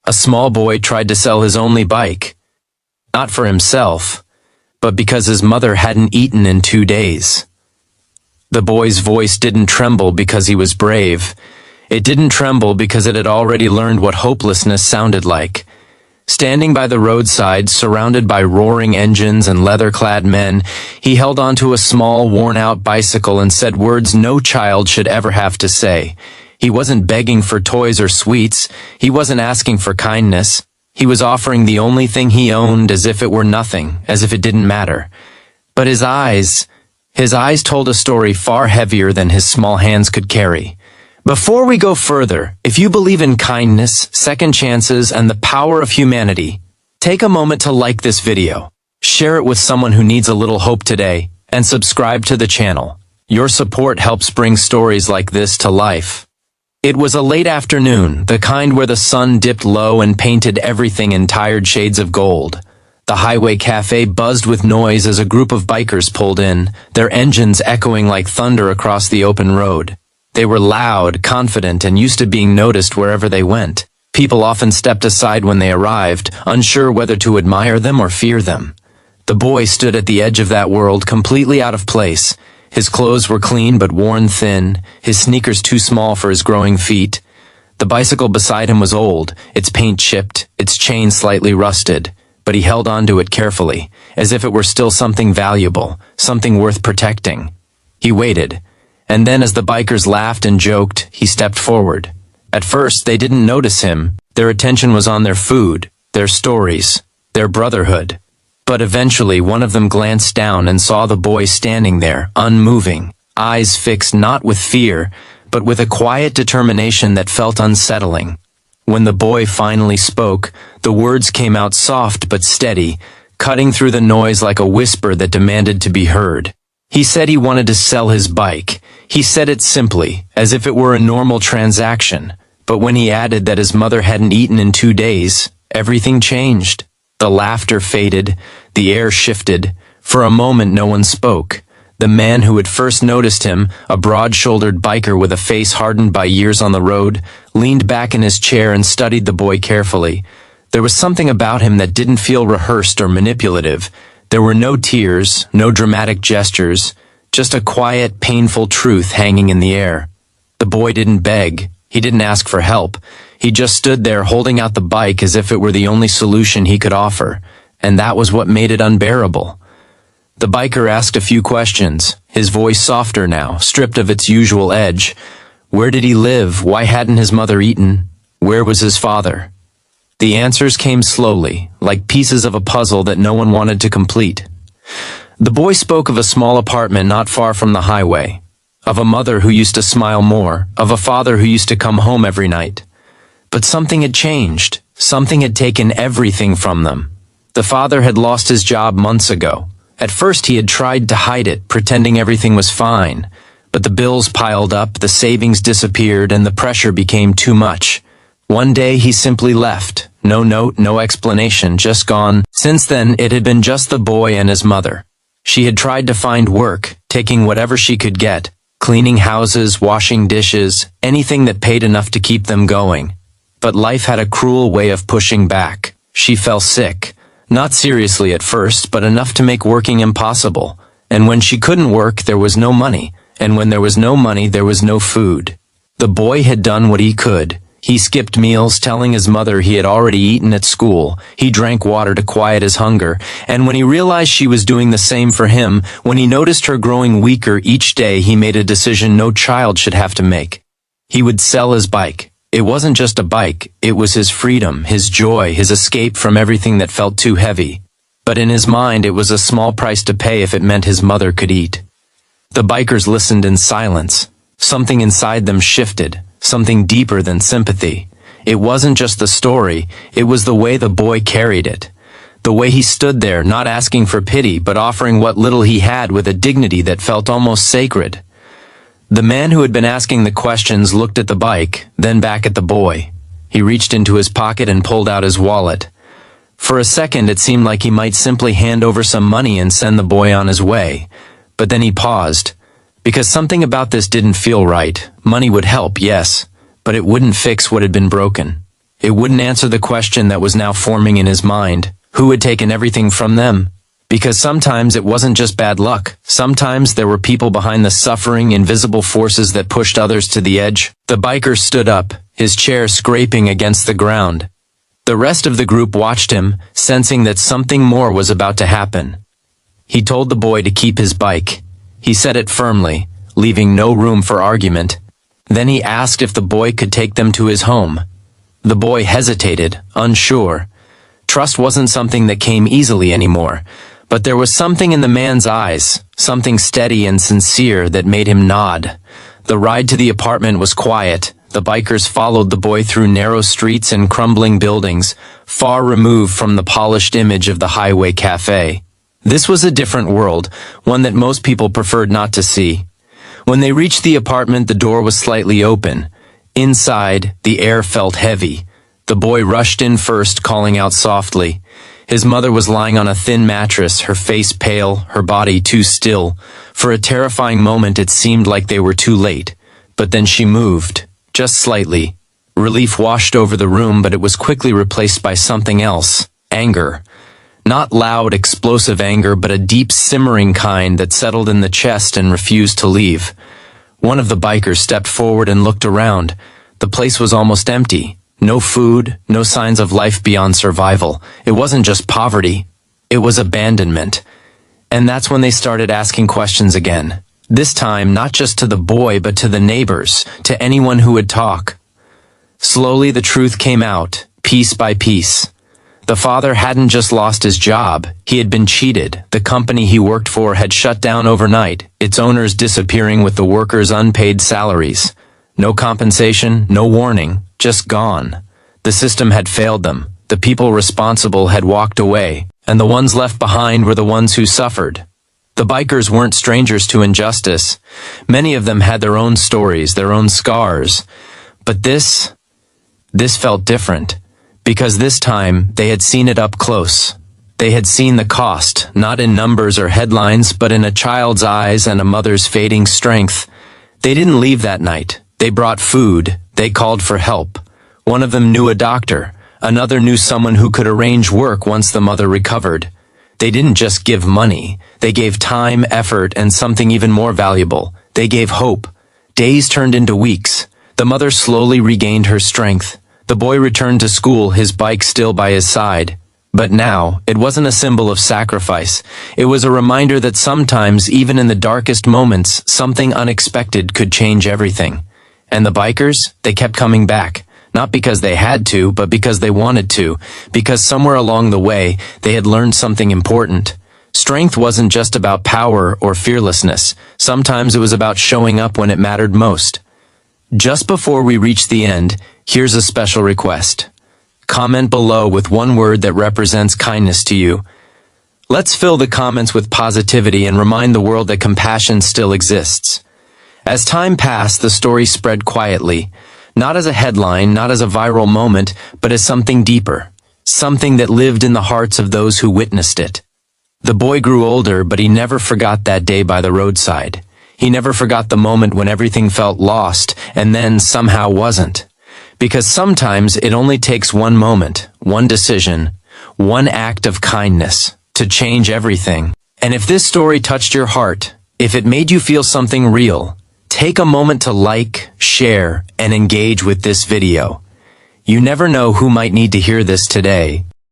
A small boy tried to sell his only bike. Not for himself, but because his mother hadn't eaten in 2 days. The boy's voice didn't tremble because he was brave. It didn't tremble because it had already learned what hopelessness sounded like. Standing by the roadside, surrounded by roaring engines and leather-clad men, he held onto a small, worn-out bicycle and said words no child should ever have to say. He wasn't begging for toys or sweets. He wasn't asking for kindness. He was offering the only thing he owned as if it were nothing, as if it didn't matter. But his eyes told a story far heavier than his small hands could carry. Before we go further, if you believe in kindness, second chances, and the power of humanity, take a moment to like this video, share it with someone who needs a little hope today, and subscribe to the channel. Your support helps bring stories like this to life. It was a late afternoon, the kind where the sun dipped low and painted everything in tired shades of gold. The highway cafe buzzed with noise as a group of bikers pulled in, their engines echoing like thunder across the open road. They were loud, confident, and used to being noticed wherever they went. People often stepped aside when they arrived, unsure whether to admire them or fear them. The boy stood at the edge of that world, completely out of place. His clothes were clean but worn thin, his sneakers too small for his growing feet. The bicycle beside him was old, its paint chipped, its chain slightly rusted, but he held onto it carefully, as if it were still something valuable, something worth protecting. He waited. And then as the bikers laughed and joked, he stepped forward. At first, they didn't notice him. Their attention was on their food, their stories, their brotherhood. But eventually, one of them glanced down and saw the boy standing there, unmoving, eyes fixed not with fear, but with a quiet determination that felt unsettling. When the boy finally spoke, the words came out soft but steady, cutting through the noise like a whisper that demanded to be heard. He said he wanted to sell his bike. He said it simply, as if it were a normal transaction, but when he added that his mother hadn't eaten in 2 days, everything changed. The laughter faded, the air shifted. For a moment no one spoke. The man who had first noticed him, a broad-shouldered biker with a face hardened by years on the road, leaned back in his chair and studied the boy carefully. There was something about him that didn't feel rehearsed or manipulative. There were no tears, no dramatic gestures, just a quiet, painful truth hanging in the air. The boy didn't beg. He didn't ask for help. He just stood there holding out the bike as if it were the only solution he could offer, and that was what made it unbearable. The biker asked a few questions, his voice softer now, stripped of its usual edge. Where did he live? Why hadn't his mother eaten? Where was his father? The answers came slowly, like pieces of a puzzle that no one wanted to complete. The boy spoke of a small apartment not far from the highway, of a mother who used to smile more, of a father who used to come home every night. But something had changed. Something had taken everything from them. The father had lost his job months ago. At first he had tried to hide it, pretending everything was fine. But the bills piled up, the savings disappeared, and the pressure became too much. One day he simply left. No note, no explanation, just gone. Since then, it had been just the boy and his mother. She had tried to find work, taking whatever she could get, cleaning houses, washing dishes, anything that paid enough to keep them going. But life had a cruel way of pushing back. She fell sick. Not seriously at first, but enough to make working impossible. And when she couldn't work, there was no money. And when there was no money, there was no food. The boy had done what he could. He skipped meals, telling his mother he had already eaten at school. He drank water to quiet his hunger. And when he realized she was doing the same for him, when he noticed her growing weaker each day, he made a decision no child should have to make. He would sell his bike. It wasn't just a bike. It was his freedom, his joy, his escape from everything that felt too heavy. But in his mind, it was a small price to pay if it meant his mother could eat. The bikers listened in silence. Something inside them shifted. Something deeper than sympathy. It wasn't just the story, it was the way the boy carried it. The way he stood there, not asking for pity, but offering what little he had with a dignity that felt almost sacred. The man who had been asking the questions looked at the bike, then back at the boy. He reached into his pocket and pulled out his wallet. For a second it seemed like he might simply hand over some money and send the boy on his way. But then he paused. Because something about this didn't feel right. Money would help, yes, but it wouldn't fix what had been broken. It wouldn't answer the question that was now forming in his mind. Who had taken everything from them? Because sometimes it wasn't just bad luck. Sometimes there were people behind the suffering, invisible forces that pushed others to the edge. The biker stood up, his chair scraping against the ground. The rest of the group watched him, sensing that something more was about to happen. He told the boy to keep his bike. He said it firmly, leaving no room for argument. Then he asked if the boy could take them to his home. The boy hesitated, unsure. Trust wasn't something that came easily anymore, but there was something in the man's eyes, something steady and sincere that made him nod. The ride to the apartment was quiet. The bikers followed the boy through narrow streets and crumbling buildings, far removed from the polished image of the highway cafe. This was a different world, one that most people preferred not to see. When they reached the apartment, the door was slightly open. Inside, the air felt heavy. The boy rushed in first, calling out softly. His mother was lying on a thin mattress, her face pale, her body too still. For a terrifying moment, it seemed like they were too late. But then she moved, just slightly. Relief washed over the room, but it was quickly replaced by something else. Anger. Not loud, explosive anger, but a deep, simmering kind that settled in the chest and refused to leave. One of the bikers stepped forward and looked around. The place was almost empty. No food, no signs of life beyond survival. It wasn't just poverty. It was abandonment. And that's when they started asking questions again. This time, not just to the boy, but to the neighbors, to anyone who would talk. Slowly, the truth came out, piece by piece. The father hadn't just lost his job, he had been cheated. The company he worked for had shut down overnight, its owners disappearing with the workers' unpaid salaries. No compensation, no warning, just gone. The system had failed them, the people responsible had walked away, and the ones left behind were the ones who suffered. The bikers weren't strangers to injustice. Many of them had their own stories, their own scars. But this felt different. Because this time, they had seen it up close. They had seen the cost, not in numbers or headlines, but in a child's eyes and a mother's fading strength. They didn't leave that night. They brought food. They called for help. One of them knew a doctor. Another knew someone who could arrange work once the mother recovered. They didn't just give money. They gave time, effort, and something even more valuable. They gave hope. Days turned into weeks. The mother slowly regained her strength. The boy returned to school, his bike still by his side. But now, it wasn't a symbol of sacrifice. It was a reminder that sometimes, even in the darkest moments, something unexpected could change everything. And the bikers, they kept coming back. Not because they had to, but because they wanted to. Because somewhere along the way, they had learned something important. Strength wasn't just about power or fearlessness. Sometimes it was about showing up when it mattered most. Just before we reach the end, here's a special request. Comment below with one word that represents kindness to you. Let's fill the comments with positivity and remind the world that compassion still exists. As time passed, the story spread quietly, not as a headline, not as a viral moment, but as something deeper, something that lived in the hearts of those who witnessed it. The boy grew older, but he never forgot that day by the roadside. He never forgot the moment when everything felt lost and then somehow wasn't. Because sometimes it only takes one moment, one decision, one act of kindness to change everything. And if this story touched your heart, if it made you feel something real, take a moment to like, share, and engage with this video. You never know who might need to hear this today.